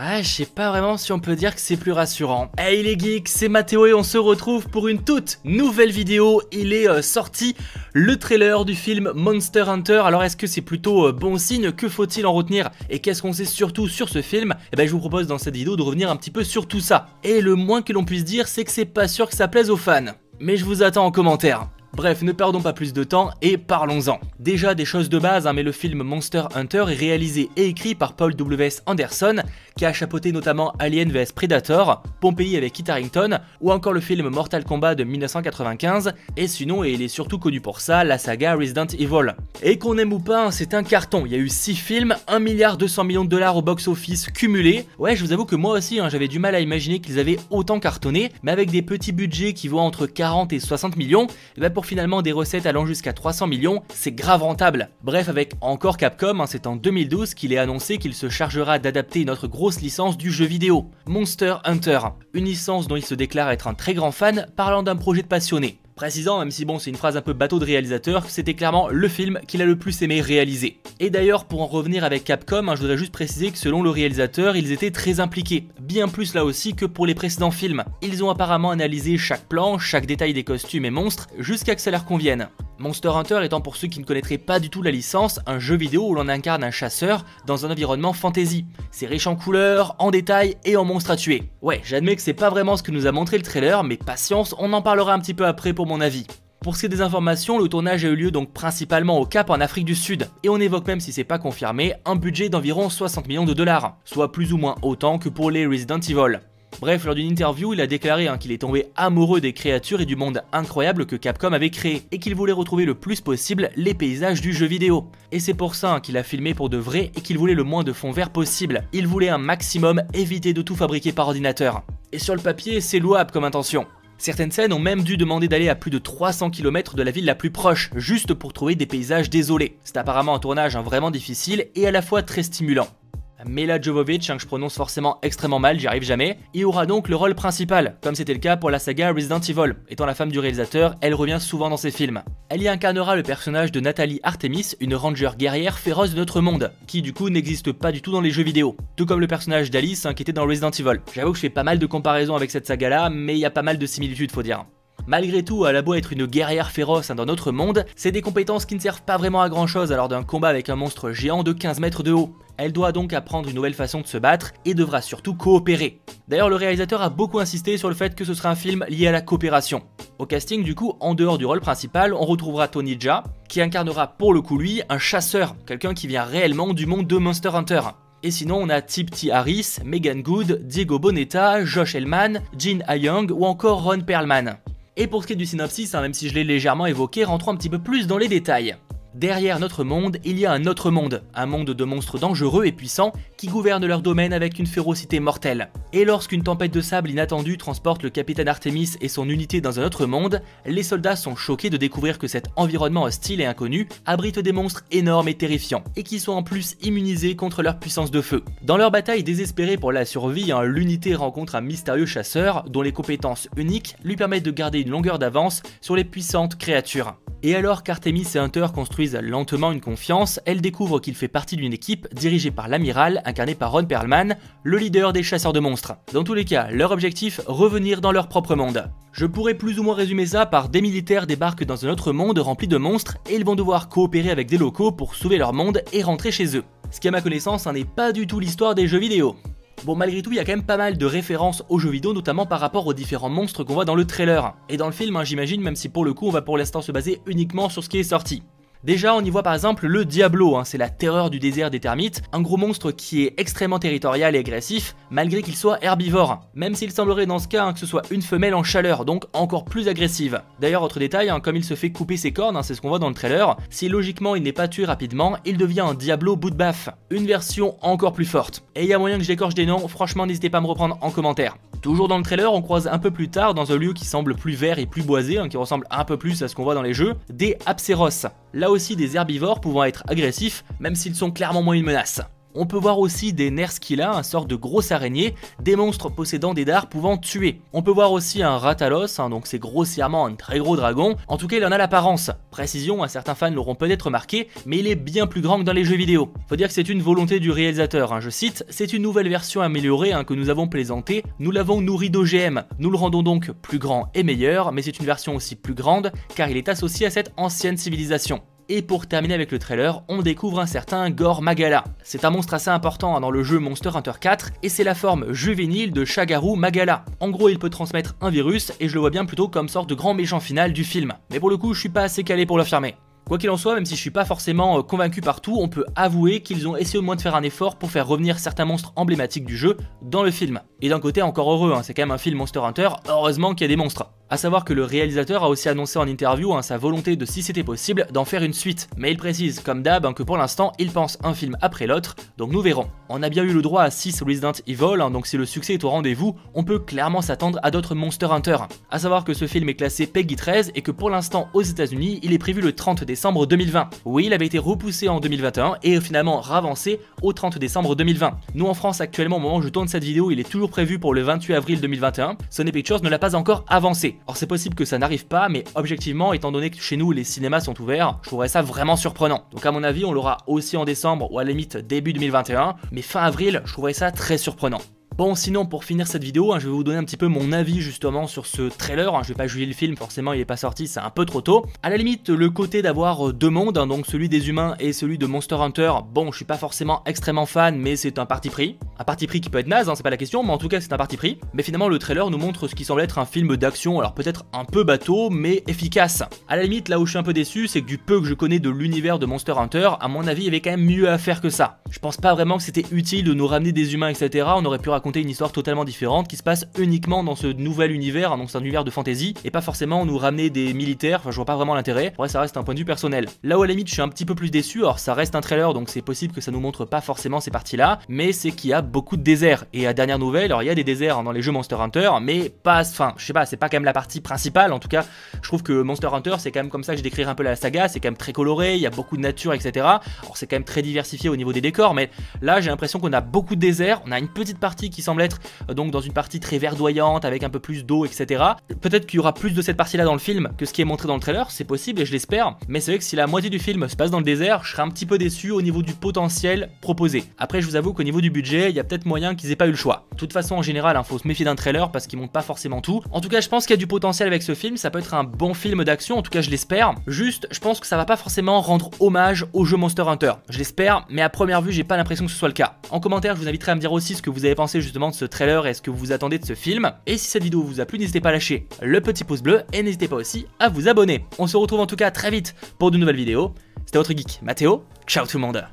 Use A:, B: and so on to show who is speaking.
A: Ah, je sais pas vraiment si on peut dire que c'est plus rassurant. Hey les geeks, c'est Mathéo et on se retrouve pour une toute nouvelle vidéo. Il est sorti le trailer du film Monster Hunter. Alors est-ce que c'est plutôt bon signe? Que faut-il en retenir? Et qu'est-ce qu'on sait surtout sur ce film? Eh ben je vous propose dans cette vidéo de revenir un petit peu sur tout ça. Et le moins que l'on puisse dire, c'est que c'est pas sûr que ça plaise aux fans. Mais je vous attends en commentaire. Bref, ne perdons pas plus de temps et parlons-en. Déjà des choses de base, mais le film Monster Hunter est réalisé et écrit par Paul W.S. Anderson, qui a chapeauté notamment Alien vs Predator, Pompeii avec Kit Harington, ou encore le film Mortal Kombat de 1995, et sinon, et il est surtout connu pour ça, la saga Resident Evil. Et qu'on aime ou pas, c'est un carton, il y a eu 6 films, 1,2 milliard de dollars au box-office cumulé. Ouais, je vous avoue que moi aussi, j'avais du mal à imaginer qu'ils avaient autant cartonné, mais avec des petits budgets qui vont entre 40 et 60 millions, et pour finalement des recettes allant jusqu'à 300 millions, c'est grave rentable. Bref, avec encore Capcom, c'est en 2012 qu'il est annoncé qu'il se chargera d'adapter notre grosse licence du jeu vidéo, Monster Hunter. Une licence dont il se déclare être un très grand fan, parlant d'un projet de passionné. Précisant, même si bon c'est une phrase un peu bateau de réalisateur, c'était clairement le film qu'il a le plus aimé réaliser. Et d'ailleurs pour en revenir avec Capcom, je voudrais juste préciser que selon le réalisateur, ils étaient très impliqués, bien plus là aussi que pour les précédents films. Ils ont apparemment analysé chaque plan, chaque détail des costumes et monstres, jusqu'à que ça leur convienne. Monster Hunter étant pour ceux qui ne connaîtraient pas du tout la licence, un jeu vidéo où l'on incarne un chasseur dans un environnement fantasy. C'est riche en couleurs, en détails et en monstres à tuer. Ouais, j'admets que c'est pas vraiment ce que nous a montré le trailer, mais patience, on en parlera un petit peu après pour mon avis. Pour ce qui est des informations, le tournage a eu lieu donc principalement au Cap en Afrique du Sud, et on évoque même si c'est pas confirmé, un budget d'environ 60 millions de dollars, soit plus ou moins autant que pour les Resident Evil. Bref, lors d'une interview, il a déclaré qu'il est tombé amoureux des créatures et du monde incroyable que Capcom avait créé, et qu'il voulait retrouver le plus possible les paysages du jeu vidéo. Et c'est pour ça qu'il a filmé pour de vrai et qu'il voulait le moins de fond vert possible. Il voulait un maximum éviter de tout fabriquer par ordinateur. Et sur le papier, c'est louable comme intention. Certaines scènes ont même dû demander d'aller à plus de 300 km de la ville la plus proche, juste pour trouver des paysages désolés. C'est apparemment un tournage vraiment difficile et à la fois très stimulant. Milla Jovovich, que je prononce forcément extrêmement mal, j'y arrive jamais, y aura donc le rôle principal, comme c'était le cas pour la saga Resident Evil. Étant la femme du réalisateur, elle revient souvent dans ses films. Elle y incarnera le personnage de Nathalie Artemis, une ranger guerrière féroce de notre monde, qui du coup n'existe pas du tout dans les jeux vidéo. Tout comme le personnage d'Alice qui était dans Resident Evil. J'avoue que je fais pas mal de comparaisons avec cette saga là, mais il y a pas mal de similitudes faut dire. Malgré tout, elle a beau être une guerrière féroce dans notre monde, c'est des compétences qui ne servent pas vraiment à grand chose lors d'un combat avec un monstre géant de 15 mètres de haut. Elle doit donc apprendre une nouvelle façon de se battre et devra surtout coopérer. D'ailleurs, le réalisateur a beaucoup insisté sur le fait que ce sera un film lié à la coopération. Au casting du coup, en dehors du rôle principal, on retrouvera Tony Jaa, qui incarnera pour le coup lui un chasseur, quelqu'un qui vient réellement du monde de Monster Hunter. Et sinon on a Tip T. Harris, Megan Good, Diego Boneta, Josh Hellman, Jin Ha-young ou encore Ron Perlman. Et pour ce qui est du synopsis, même si je l'ai légèrement évoqué, rentrons un petit peu plus dans les détails. Derrière notre monde, il y a un autre monde, un monde de monstres dangereux et puissants qui gouvernent leur domaine avec une férocité mortelle. Et lorsqu'une tempête de sable inattendue transporte le capitaine Artemis et son unité dans un autre monde, les soldats sont choqués de découvrir que cet environnement hostile et inconnu abrite des monstres énormes et terrifiants, et qui sont en plus immunisés contre leur puissance de feu. Dans leur bataille désespérée pour la survie, l'unité rencontre un mystérieux chasseur dont les compétences uniques lui permettent de garder une longueur d'avance sur les puissantes créatures. Et alors qu'Artemis et Hunter construisent lentement une confiance, elle découvre qu'il fait partie d'une équipe dirigée par l'amiral, incarné par Ron Perlman, le leader des chasseurs de monstres. Dans tous les cas, leur objectif, revenir dans leur propre monde. Je pourrais plus ou moins résumer ça par des militaires débarquent dans un autre monde rempli de monstres et ils vont devoir coopérer avec des locaux pour sauver leur monde et rentrer chez eux. Ce qui à ma connaissance n'est pas du tout l'histoire des jeux vidéo. Bon, malgré tout, il y a quand même pas mal de références aux jeux vidéo, notamment par rapport aux différents monstres qu'on voit dans le trailer. Et dans le film, j'imagine, même si pour le coup, on va pour l'instant se baser uniquement sur ce qui est sorti. Déjà, on y voit par exemple le Diablo, c'est la terreur du désert des termites, un gros monstre qui est extrêmement territorial et agressif, malgré qu'il soit herbivore, même s'il semblerait dans ce cas que ce soit une femelle en chaleur, donc encore plus agressive. D'ailleurs, autre détail, comme il se fait couper ses cornes, c'est ce qu'on voit dans le trailer, si logiquement il n'est pas tué rapidement, il devient un Diablo bout de baffe, une version encore plus forte. Et il y a moyen que j'écorche des noms, franchement n'hésitez pas à me reprendre en commentaire. Toujours dans le trailer, on croise un peu plus tard, dans un lieu qui semble plus vert et plus boisé, qui ressemble un peu plus à ce qu'on voit dans les jeux, des Apséros. Là aussi des herbivores pouvant être agressifs, même s'ils sont clairement moins une menace. On peut voir aussi des Nerskilla, un sort de grosse araignée, des monstres possédant des dards pouvant tuer. On peut voir aussi un Ratalos, donc c'est grossièrement un très gros dragon, en tout cas il en a l'apparence. Précision, certains fans l'auront peut-être remarqué, mais il est bien plus grand que dans les jeux vidéo. Faut dire que c'est une volonté du réalisateur, je cite, c'est une nouvelle version améliorée que nous avons plaisantée, nous l'avons nourri d'OGM, nous le rendons donc plus grand et meilleur, mais c'est une version aussi plus grande, car il est associé à cette ancienne civilisation. Et pour terminer avec le trailer, on découvre un certain Gore Magala. C'est un monstre assez important dans le jeu Monster Hunter 4 et c'est la forme juvénile de Shagaru Magala. En gros, il peut transmettre un virus et je le vois bien plutôt comme sorte de grand méchant final du film. Mais pour le coup, je suis pas assez calé pour l'affirmer. Quoi qu'il en soit, même si je suis pas forcément convaincu par tout, on peut avouer qu'ils ont essayé au moins de faire un effort pour faire revenir certains monstres emblématiques du jeu dans le film. Et d'un côté encore heureux, c'est quand même un film Monster Hunter, heureusement qu'il y a des monstres. A savoir que le réalisateur a aussi annoncé en interview sa volonté de, si c'était possible, d'en faire une suite. Mais il précise, comme d'hab, que pour l'instant, il pense un film après l'autre, donc nous verrons. On a bien eu le droit à 6 Resident Evil, donc si le succès est au rendez-vous, on peut clairement s'attendre à d'autres Monster Hunter. A savoir que ce film est classé PEGI 13 et que pour l'instant, aux États-Unis, il est prévu le 30 décembre 2020. Oui, il avait été repoussé en 2021 et finalement ravancé au 30 décembre 2020. Nous en France, actuellement, au moment où je tourne cette vidéo, il est toujours prévu pour le 28 avril 2021. Sony Pictures ne l'a pas encore avancé. Or c'est possible que ça n'arrive pas, mais objectivement, étant donné que chez nous les cinémas sont ouverts, je trouverais ça vraiment surprenant. Donc à mon avis, on l'aura aussi en décembre ou à la limite début 2021, mais fin avril, je trouverais ça très surprenant. Bon, sinon pour finir cette vidéo, je vais vous donner un petit peu mon avis justement sur ce trailer. Je vais pas juger le film, forcément il est pas sorti, c'est un peu trop tôt. À la limite, le côté d'avoir deux mondes, donc celui des humains et celui de Monster Hunter, bon, je suis pas forcément extrêmement fan, mais c'est un parti pris. Un parti pris qui peut être naze, c'est pas la question, mais en tout cas c'est un parti pris. Mais finalement le trailer nous montre ce qui semble être un film d'action, alors peut-être un peu bateau, mais efficace. À la limite, là où je suis un peu déçu, c'est que du peu que je connais de l'univers de Monster Hunter, à mon avis il y avait quand même mieux à faire que ça. Je pense pas vraiment que c'était utile de nous ramener des humains, etc. On aurait pu raconter une histoire totalement différente qui se passe uniquement dans ce nouvel univers, donc c'est un univers de fantasy, et pas forcément nous ramener des militaires, enfin je vois pas vraiment l'intérêt. Ouais, ça reste un point de vue personnel. Là où à la limite je suis un petit peu plus déçu, alors ça reste un trailer donc c'est possible que ça nous montre pas forcément ces parties là, mais c'est qu'il y a beaucoup de déserts, et à dernière nouvelle, alors il y a des déserts dans les jeux Monster Hunter, mais pas, enfin je sais pas, c'est pas quand même la partie principale, en tout cas je trouve que Monster Hunter c'est quand même comme ça que je décrirais un peu la saga, c'est quand même très coloré, il y a beaucoup de nature, etc. Alors c'est quand même très diversifié au niveau des décors, mais là j'ai l'impression qu'on a beaucoup de déserts, on a une petite partie qui semble être donc dans une partie très verdoyante avec un peu plus d'eau, etc. Peut-être qu'il y aura plus de cette partie là dans le film que ce qui est montré dans le trailer, c'est possible et je l'espère, mais c'est vrai que si la moitié du film se passe dans le désert, je serais un petit peu déçu au niveau du potentiel proposé. Après je vous avoue qu'au niveau du budget, il y a peut-être moyen qu'ils aient pas eu le choix. De toute façon en général, faut se méfier d'un trailer parce qu'il montre pas forcément tout. En tout cas je pense qu'il y a du potentiel avec ce film, ça peut être un bon film d'action, en tout cas je l'espère. Juste, je pense que ça va pas forcément rendre hommage au jeu Monster Hunter. Je l'espère, mais à première vue j'ai pas l'impression que ce soit le cas. En commentaire, je vous inviterai à me dire aussi ce que vous avez pensé justement de ce trailer et ce que vous attendez de ce film. Et si cette vidéo vous a plu, n'hésitez pas à lâcher le petit pouce bleu et n'hésitez pas aussi à vous abonner. On se retrouve en tout cas très vite pour de nouvelles vidéos. C'était votre geek Mathéo, ciao tout le monde.